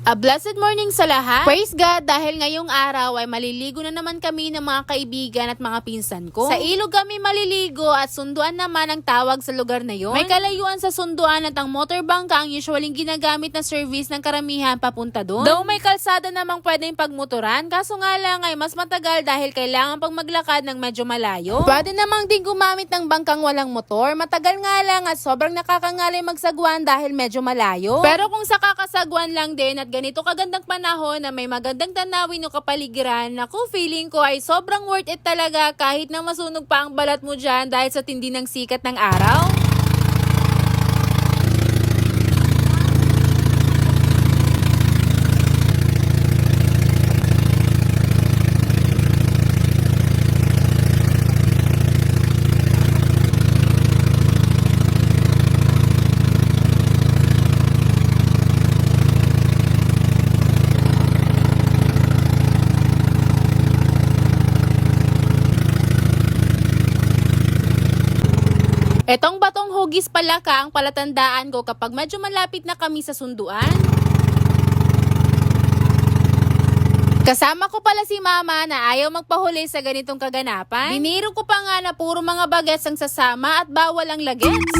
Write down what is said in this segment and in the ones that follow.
A blessed morning sa lahat. Praise God dahil ngayong araw ay maliligo na naman kami ng mga kaibigan at mga pinsan ko. Sa ilog kami maliligo at sunduan naman ang tawag sa lugar na yon. May kalayuan sa sunduan at ang motorbangka ang usualing ginagamit na service ng karamihan papunta doon. Though may kalsada namang pwedeng pagmotoran, kaso nga lang ay mas matagal dahil kailangan pang maglakad ng medyo malayo. Pwede namang din gumamit ng bangkang walang motor, matagal nga lang at sobrang nakakangalay magsagwan dahil medyo malayo. Pero kung sa kakasagwan lang din at ganito kagandang panahon na may magandang tanawin o kapaligiran, naku, feeling ko ay sobrang worth it talaga kahit na masunog pa ang balat mo dyan dahil sa tindi ng sikat ng araw. Etong batong hugis palaka ang palatandaan ko kapag medyo malapit na kami sa sunduan. Kasama ko pala si mama na ayaw magpahuli sa ganitong kaganapan. Biniro ko pa nga na puro mga bagets ang sasama at bawal ang lagets.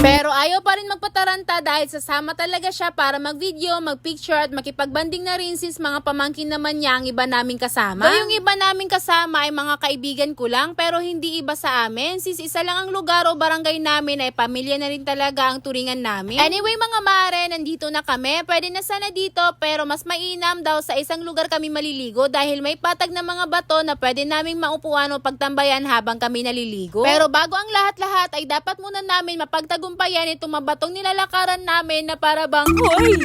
Pero ayaw pa rin magpataranta dahil sasama talaga siya para mag-video, mag-picture at makipagbanding na rin sis mga pamangkin naman niya ang iba naming kasama. So yung iba naming kasama ay mga kaibigan ko lang pero hindi iba sa amin. Sis isa lang ang lugar o barangay namin ay pamilya na rin talaga ang turingan namin. Anyway mga mare, nandito na kami. Pwede na sana dito pero mas mainam daw sa isang lugar kami maliligo dahil may patag na mga bato na pwede naming maupuan o pagtambayan habang kami naliligo. Pero bago ang lahat-lahat ay dapat muna namin mapagtagumpayan itong mabatong nilalakaran namin na para bang hoy!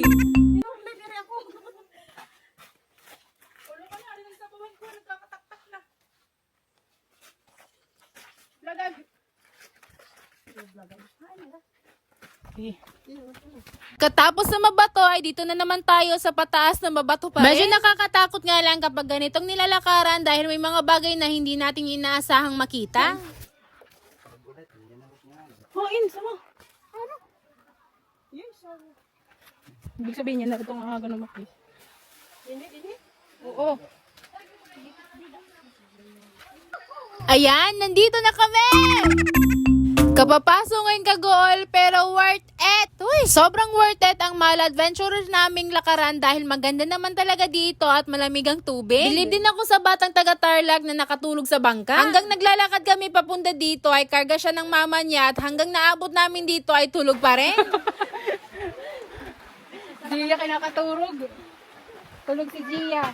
Katapos na mabato ay dito na naman tayo sa pataas na mabato pa rin. Medyo nakakatakot nga lang kapag ganitong nilalakaran dahil may mga bagay na hindi natin inaasahang makita. Sama. Ano? Yes, ibig sabihin niya na itong ganun makis. Hindi. Oo. Ayan, nandito na kami! Kapapaso ngayon kagol pero worth it! Uy, sobrang worth it ang mal-adventurer naming lakaran dahil maganda naman talaga dito at malamig ang tubig. Bilib din ako sa batang taga-Tarlac na nakatulog sa bangka. Hanggang naglalakad kami papunta dito ay karga siya ng mama niya at hanggang naabot namin dito ay tulog pa rin. Gia kinakaturog. Tulog si Gia.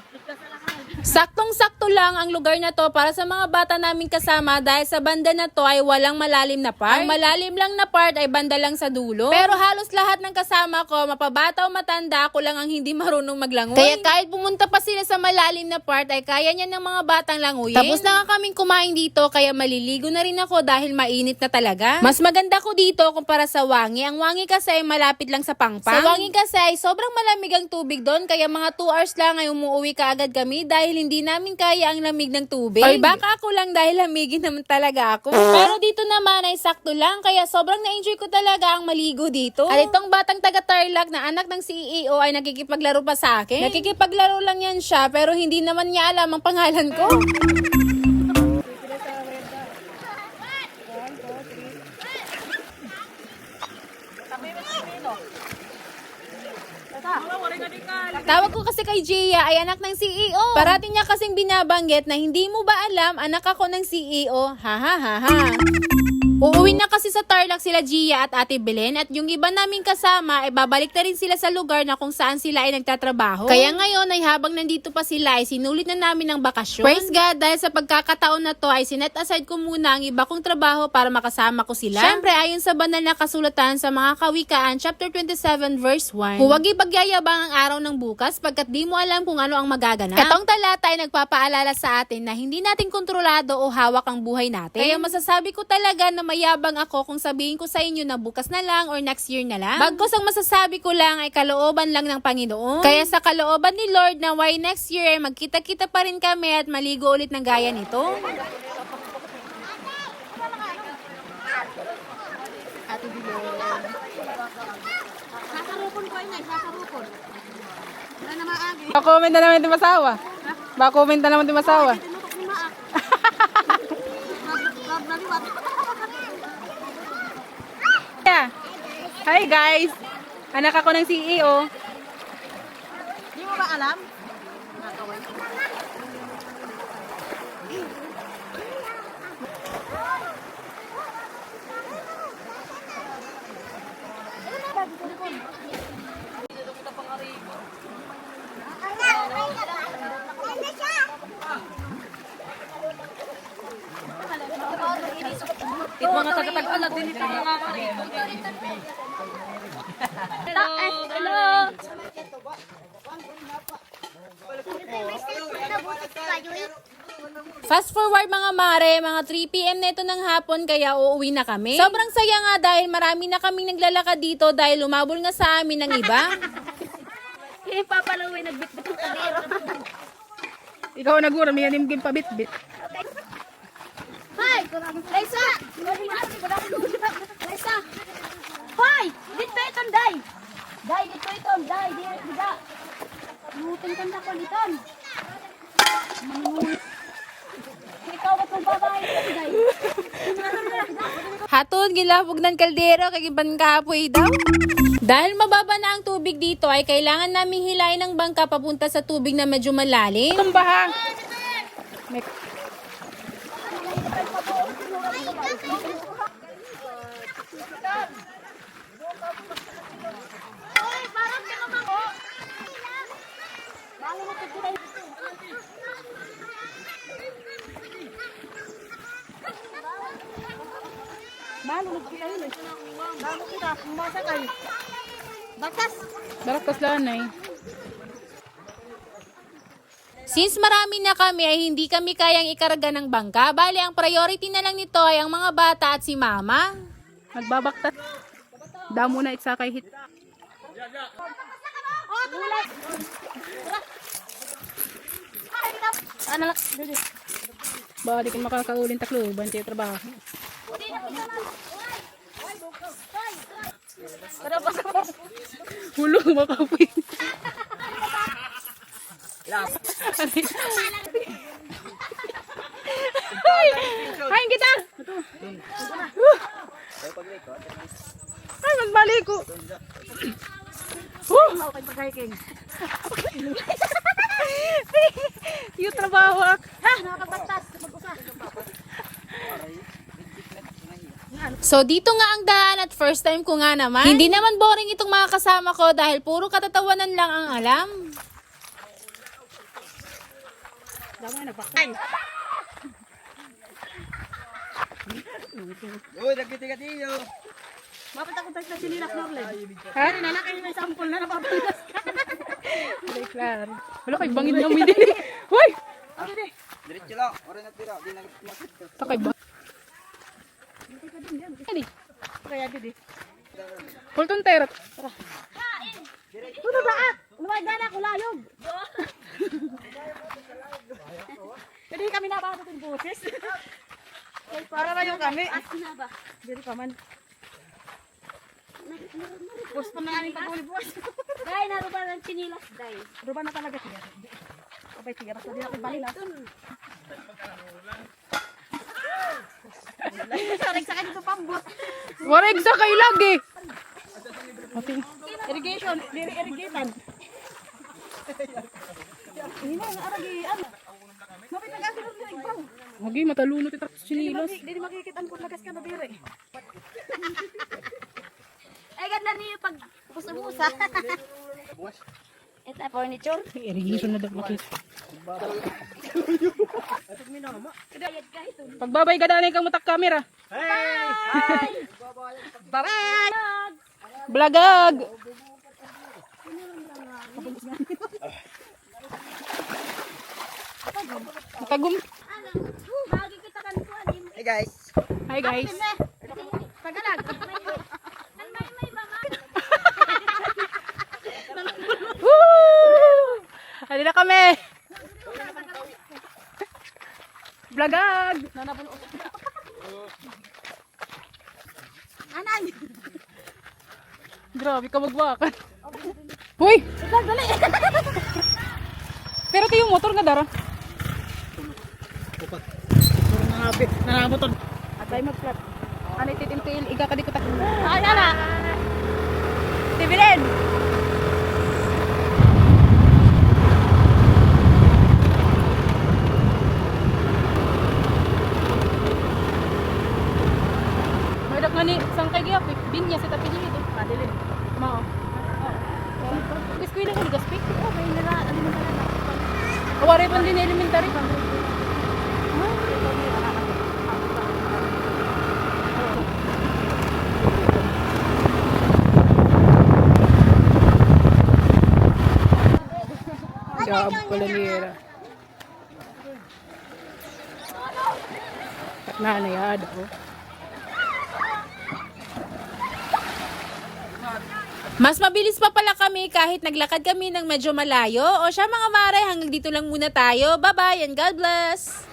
Saktong-sakto lang ang lugar na to para sa mga bata naming kasama dahil sa banda na to ay walang malalim na part. Ang malalim lang na part ay banda lang sa dulo. Pero halos lahat ng kasama ko, mapabata o matanda, ako lang ang hindi marunong maglangoy. Kaya kahit pumunta pa sila sa malalim na part ay kaya niya ng mga batang languyin. Tapos na nga kaming kumain dito kaya maliligo na rin ako dahil mainit na talaga. Mas maganda ko dito kumpara sa Wangi. Ang Wangi kasi ay malapit lang sa Pangpang. Sa Wangi kasi ay sobrang malamig ang tubig doon kaya mga 2 hours lang ay umuwi ka agad kami dahil hindi namin kaya ang lamig ng tubig. Or baka ako lang dahil lamigin naman talaga ako. Pero dito naman ay sakto lang kaya sobrang na-enjoy ko talaga ang maligo dito. At itong batang taga-Tarlac na anak ng CEO ay nakikipaglaro pa sa akin. Nakikipaglaro lang yan siya pero hindi naman niya alam ang pangalan ko. Tawag ko kasi kay Gia ay anak ng CEO. Parating niya kasing binabanggit na hindi mo ba alam anak ako ng CEO? Ha ha ha ha. Uuwi na kasi sa Tarlac sila Gia at Ate Belen at yung iba naming kasama ay babalik na rin sila sa lugar na kung saan sila ay nagtatrabaho. Kaya ngayon ay habang nandito pa sila ay sinulit na namin ang bakasyon. Praise God dahil sa pagkakataon na to ay sinet aside ko muna ang iba kong trabaho para makasama ko sila. Syempre ayon sa banal na kasulatan sa mga kawikaan chapter 27 verse 1. Huwag ipagyayabang ang araw ng bukas pagkat di mo alam kung ano ang magaganap. Katong talata ay nagpapaalala sa atin na hindi natin kontrolado o hawak ang buhay natin. Kaya masasabi ko talaga na mayabang ako kung sabihin ko sa inyo na bukas na lang or next year na lang. Bagkus ang masasabi ko lang ay kalooban lang ng Panginoon. Kaya sa kalooban ni Lord na why next year ay magkita-kita pa rin kami at maligo ulit ng gaya nito. Ate Bilon. Sasarupon ko ay sasarupon. Comment na naman yung masawa. Comment na naman yung masawa. Yeah. Hi guys! Anak ako ng CEO. Di mo ba alam? Mga taga-tag-alat din ito mga Hello! Fast forward mga mare, mga 3 PM na ito ng hapon kaya uuwi na kami. Sobrang saya nga dahil marami na kaming naglalakad dito dahil lumabol nga sa amin ng iba. Papalawin, nagbitbit ang kadero. Ikaw nagura, may anim game pabit-bit. Hoy! Lisa! Lisa! Hoy! Dito iton, day! Day, dito iton, day! Diga! Lutin ka na ko niton. Ikaw ba't magbabahay ka, day? Hatod, gilapog ng kaldero, kagiban kapoy daw. Dahil mababa na ang tubig dito ay kailangan naming hilain ng bangka papunta sa tubig na medyo malalim. Tumbahan. May... Hoy! Parang ka naman ko! Bago mo tigilay. Malunod kita yun eh. Bago kita, masakay. Batas! Baraktas lang eh. Since marami na kami ay hindi kami kayang ikarga ng bangka, bali ang priority na lang nito ay ang mga bata at si mama. Magbabaktas. Damo na isa kay hit. Ano lang? Baka di ka makakaulin taklo. Bantay trabaho. Hulog makapoy. Ay, kita! Ay, magbalik ko. Yung trabaho ak. Ha? Nakapagbatas! Mag-usa! So dito nga ang daan at first time ko nga naman. Hindi naman boring itong mga kasama ko dahil puro katatawanan lang ang alam. Damo na nagbakay. Uy, nagkitigat-iyo. Bakit ako tayo na sinilak Norlen? Ha? Nanakay may sample na napapalas. Like lang. Wala kay bangin na may dili. Hoy! Diretso lang. Oras na tira. Di nagmakit. Sakay ba? Adi. Kaya didi. Pulton terot. Puno ba at? Lumay gana ko layog. Pwede kami nababot yung boses. Para na yung kami. Asin na ba? Dili pa man. Bus pa na aming pagulibos. Dahil naruba ng chinilas, dahil. Ruba na talaga siya. Abay, sige. Basta di na kong balila. Sarang sa kanito pambot. Wareg sa kayo lagi. Ate. Irrigation, diri irrigated. Hindi na, aragi, ano? Mapit na kasi ng ikaw. Magi, matalunot ito sa sinilos. Hindi makikitaan kung lagas ka na diri. Ay, ganda niyo pag busa-busa. Ito furniture. Irrigation na daw bakit. Bayad ka ito. Pagbabay ka daan kang matak camera. Bye! Bye! Blagag! Matagum. Bagi kita kan ko adim. Hey guys. Hi guys. Tagalag. May banga. Woo! Halina na kami. Blagag. Anan. Grabe ka magwakan. Hoy! Dali. Pero ito yung motor na dara. Nangamoton. At tayo mag-flat. Ano ititintil, igakadikot ako. Ay, ala. Tibirin. Madak nga ni, saan kay giyap eh. Binya sa tapi niya ito. Kadilin. Mao. Eskwela ko ligaspik. Oh, may nila. Ano naman talaga? Awari pa din elementary. Job pala nila. At nanayad ako. Mas mabilis pa pala kami kahit naglakad kami ng medyo malayo. O siya mga mare, hanggang dito lang muna tayo. Bye-bye and God bless!